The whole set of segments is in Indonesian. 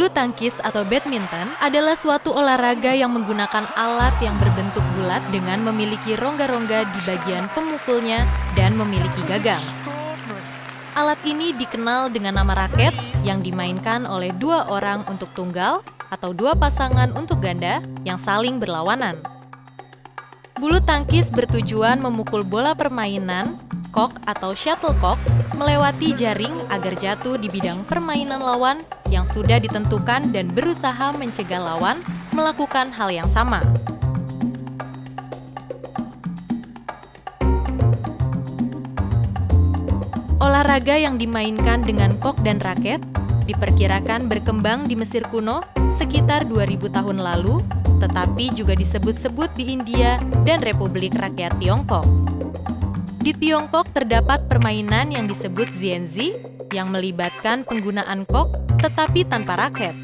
Bulu tangkis atau badminton adalah suatu olahraga yang menggunakan alat yang berbentuk bulat dengan memiliki rongga-rongga di bagian pemukulnya dan memiliki gagang. Alat ini dikenal dengan nama raket yang dimainkan oleh dua orang untuk tunggal atau dua pasangan untuk ganda yang saling berlawanan. Bulu tangkis bertujuan memukul bola permainan, kok atau shuttlecock, melewati jaring agar jatuh di bidang permainan lawan yang sudah ditentukan dan berusaha mencegah lawan melakukan hal yang sama. Olahraga yang dimainkan dengan kok dan raket diperkirakan berkembang di Mesir kuno sekitar 2000 tahun lalu, tetapi juga disebut-sebut di India dan Republik Rakyat Tiongkok. Di Tiongkok terdapat permainan yang disebut xianzi yang melibatkan penggunaan kok tetapi tanpa raket.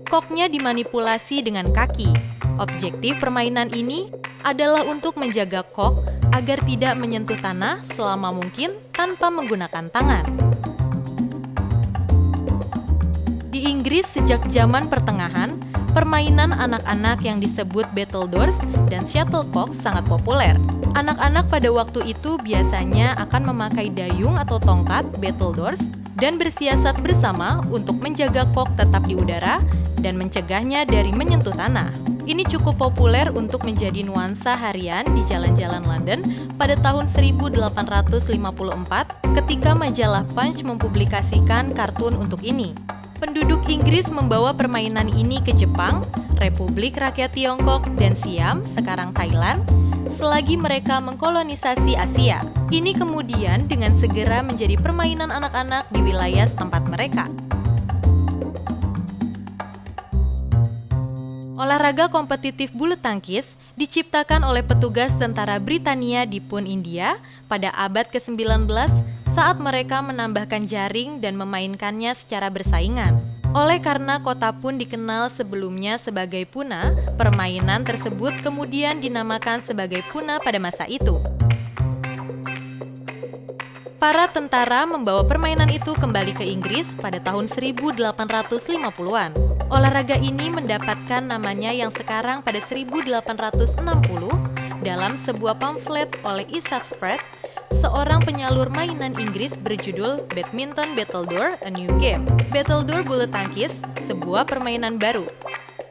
Koknya dimanipulasi dengan kaki. Objektif permainan ini adalah untuk menjaga kok agar tidak menyentuh tanah selama mungkin tanpa menggunakan tangan. Di Inggris sejak zaman pertengahan, permainan anak-anak yang disebut battledores dan shuttlecock sangat populer. Anak-anak pada waktu itu biasanya akan memakai dayung atau tongkat battledores dan bersiasat bersama untuk menjaga kok tetap di udara dan mencegahnya dari menyentuh tanah. Ini cukup populer untuk menjadi nuansa harian di jalan-jalan London pada tahun 1854 ketika majalah Punch mempublikasikan kartun untuk ini. Penduduk Inggris membawa permainan ini ke Jepang, Republik Rakyat Tiongkok, dan Siam, sekarang Thailand, selagi mereka mengkolonisasi Asia. Ini kemudian dengan segera menjadi permainan anak-anak di wilayah setempat mereka. Olahraga kompetitif bulu tangkis diciptakan oleh petugas tentara Britania di Pun, India pada abad ke-19 saat mereka menambahkan jaring dan memainkannya secara bersaingan. Oleh karena kota Pun dikenal sebelumnya sebagai Puna, permainan tersebut kemudian dinamakan sebagai Puna pada masa itu. Para tentara membawa permainan itu kembali ke Inggris pada tahun 1850-an. Olahraga ini mendapatkan namanya yang sekarang pada 1860 dalam sebuah pamflet oleh Isaac Spratt, seorang penyalur mainan Inggris berjudul Badminton Battledore: A New Game. Battledore bulu tangkis, sebuah permainan baru.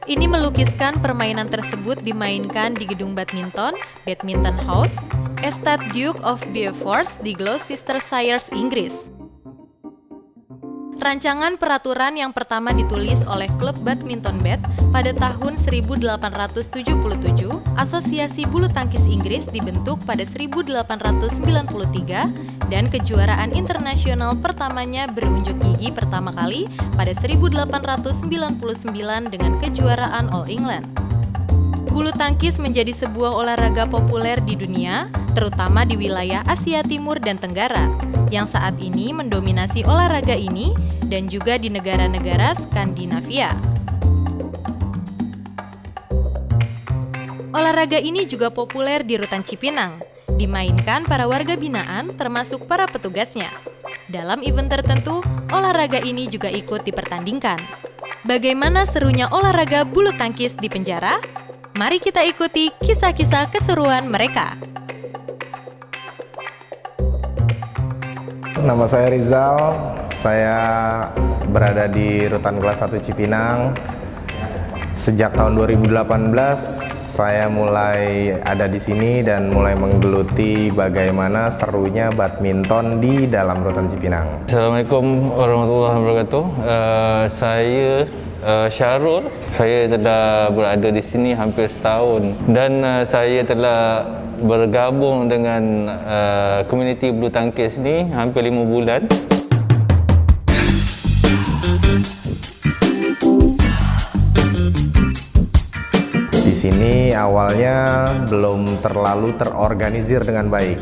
Ini melukiskan permainan tersebut dimainkan di gedung badminton, Badminton House, Estate Duke of Beaufort di Gloucestershire, Inggris. Rancangan peraturan yang pertama ditulis oleh klub badminton Bath pada tahun 1877, Asosiasi Bulu Tangkis Inggris dibentuk pada 1893, dan kejuaraan internasional pertamanya berunjuk gigi pertama kali pada 1899 dengan kejuaraan All England. Bulu tangkis menjadi sebuah olahraga populer di dunia, terutama di wilayah Asia Timur dan Tenggara, yang saat ini mendominasi olahraga ini dan juga di negara-negara Skandinavia. Olahraga ini juga populer di Rutan Cipinang, dimainkan para warga binaan termasuk para petugasnya. Dalam event tertentu, olahraga ini juga ikut dipertandingkan. Bagaimana serunya olahraga bulu tangkis di penjara? Mari kita ikuti kisah-kisah keseruan mereka. Nama saya Rizal, saya berada di Rutan Kelas 1 Cipinang. Sejak tahun 2018 saya mulai ada di sini dan mulai menggeluti bagaimana serunya badminton di dalam Rutan Cipinang. Assalamualaikum warahmatullahi wabarakatuh. Saya Syarul. Saya telah berada di sini hampir setahun dan saya telah bergabung dengan komuniti bulu tangkis ni hampir 5 bulan. Di sini awalnya belum terlalu terorganisir dengan baik.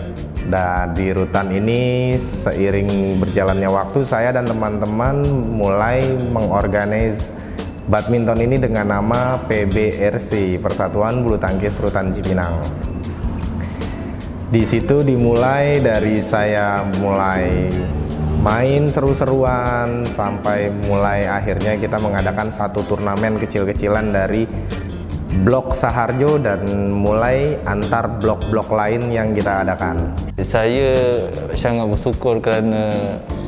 Dan di rutan ini seiring berjalannya waktu saya dan teman-teman mulai mengorganize badminton ini dengan nama PBRC, Persatuan Bulu Tangkis Rutan Cipinang. Di situ dimulai dari saya mulai main seru-seruan sampai mulai akhirnya kita mengadakan satu turnamen kecil-kecilan dari blok Saharjo dan mulai antar blok-blok lain yang kita adakan. Saya sangat bersyukur kerana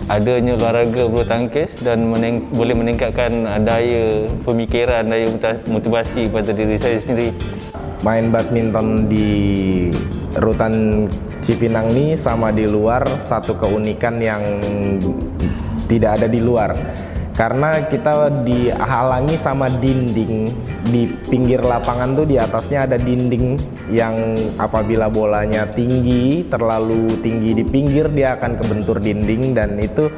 adanya olahraga bulu tangkis dan boleh meningkatkan daya pemikiran, daya motivasi pada diri saya sendiri. Main badminton di Rutan Cipinang ini sama di luar satu keunikan yang tidak ada di luar, karena kita dihalangi sama dinding di pinggir lapangan tuh. Di atasnya ada dinding yang apabila bolanya tinggi, terlalu tinggi di pinggir, dia akan kebentur dinding, dan itu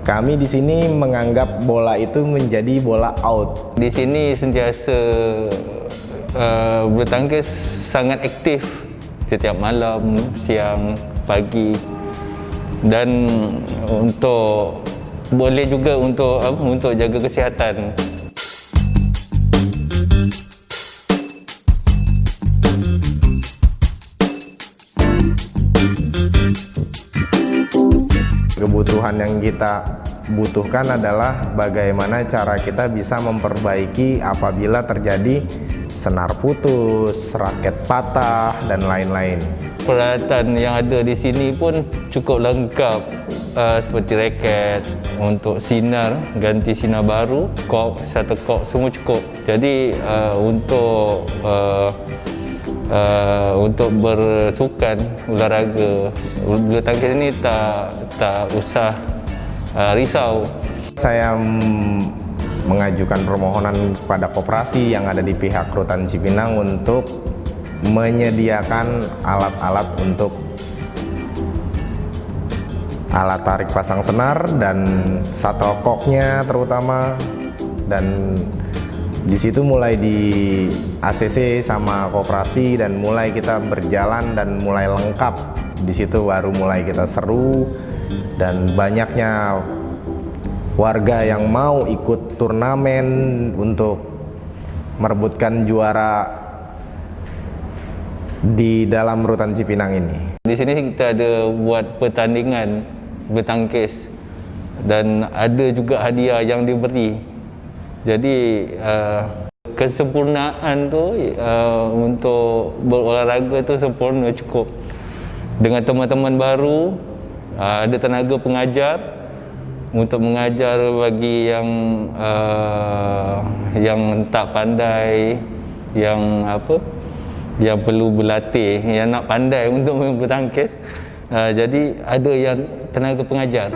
kami di sini menganggap bola itu menjadi bola out. Di sini sentiasa bulu tangkis sangat aktif setiap malam, siang, pagi, dan boleh juga untuk jaga kesihatan. Kebutuhan yang kita butuhkan adalah bagaimana cara kita bisa memperbaiki apabila terjadi senar putus, raket patah, dan lain-lain. Peralatan yang ada di sini pun cukup lengkap, seperti raket untuk sinar, ganti sinar baru, kok, shuttlecock, semua cukup. Jadi untuk bersukan olahraga bulu tangkis ini tak usah risau. Saya mengajukan permohonan kepada koperasi yang ada di pihak Rutan Cipinang untuk menyediakan alat-alat untuk alat tarik pasang senar dan shuttlecocknya terutama, dan di situ mulai di ACC sama koperasi dan mulai kita berjalan dan mulai lengkap. Di situ baru mulai kita seru, dan banyaknya warga yang mau ikut turnamen untuk merebutkan juara di dalam Rutan Cipinang ini. Di sini kita ada buat pertandingan bulu tangkis dan ada juga hadiah yang diberi. Jadi kesempurnaan tu untuk berolahraga tu sempurna, cukup. Dengan teman-teman baru, ada tenaga pengajar untuk mengajar bagi yang tak pandai, yang perlu berlatih, yang nak pandai untuk main bulu tangkis. Jadi ada yang tenaga pengajar.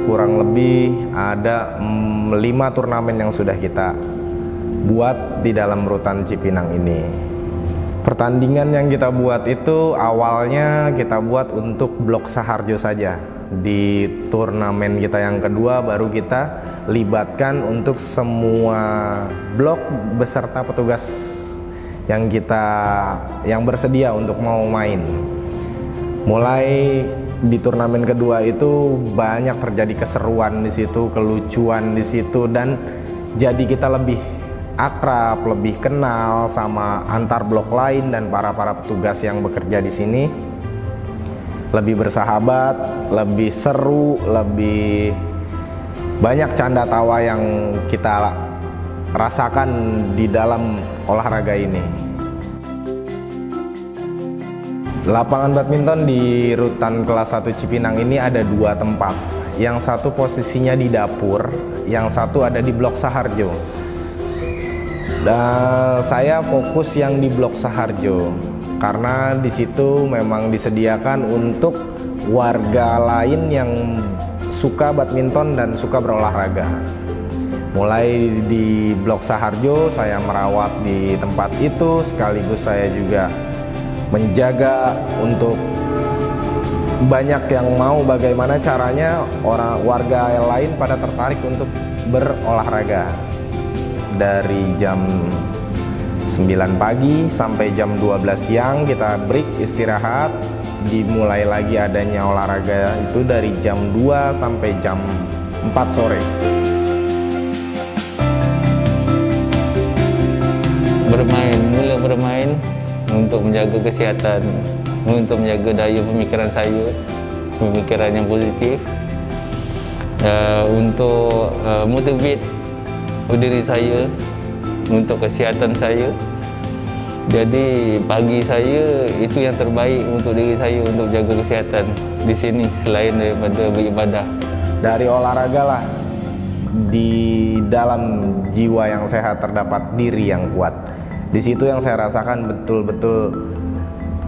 Kurang lebih ada 5 turnamen yang sudah kita buat di dalam Rutan Cipinang ini. Pertandingan yang kita buat itu awalnya kita buat untuk blok Saharjo saja. Di turnamen kita yang kedua baru kita libatkan untuk semua blok beserta petugas yang bersedia untuk mau main. Mulai di turnamen kedua itu banyak terjadi keseruan di situ, kelucuan di situ, dan jadi kita lebih akrab, lebih kenal sama antar blok lain dan para petugas yang bekerja di sini. Lebih bersahabat, lebih seru, lebih banyak canda tawa yang kita rasakan di dalam olahraga ini. Lapangan badminton di Rutan kelas 1 Cipinang ini ada 2 tempat. Yang satu posisinya di dapur, yang satu ada di blok Saharjo. Dan saya fokus yang di blok Saharjo karena di situ memang disediakan untuk warga lain yang suka badminton dan suka berolahraga. Mulai di blok Saharjo saya merawat di tempat itu, sekaligus saya juga menjaga untuk banyak yang mau bagaimana caranya warga yang lain pada tertarik untuk berolahraga. Dari jam 9 pagi sampai jam 12 siang kita break istirahat, dimulai lagi adanya olahraga itu dari jam 2 sampai jam 4 sore. Mula bermain untuk menjaga kesihatan, untuk menjaga daya pemikiran saya, pemikiran yang positif, untuk motivate diri saya, untuk kesihatan saya. Jadi bagi saya itu yang terbaik untuk diri saya, untuk jaga kesihatan di sini selain daripada beribadah. Dari olahraga lah, di dalam jiwa yang sehat terdapat diri yang kuat. Di situ yang saya rasakan betul-betul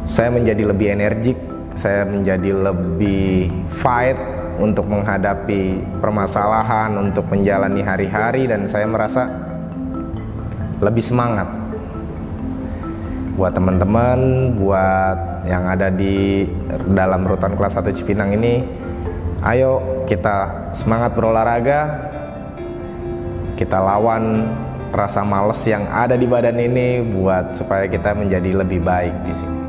saya menjadi lebih energik, saya menjadi lebih fight untuk menghadapi permasalahan, untuk menjalani hari-hari, dan saya merasa lebih semangat. Buat teman-teman, buat yang ada di dalam rutan kelas 1 Cipinang ini, ayo kita semangat berolahraga, kita lawan rasa malas yang ada di badan ini buat supaya kita menjadi lebih baik di sini.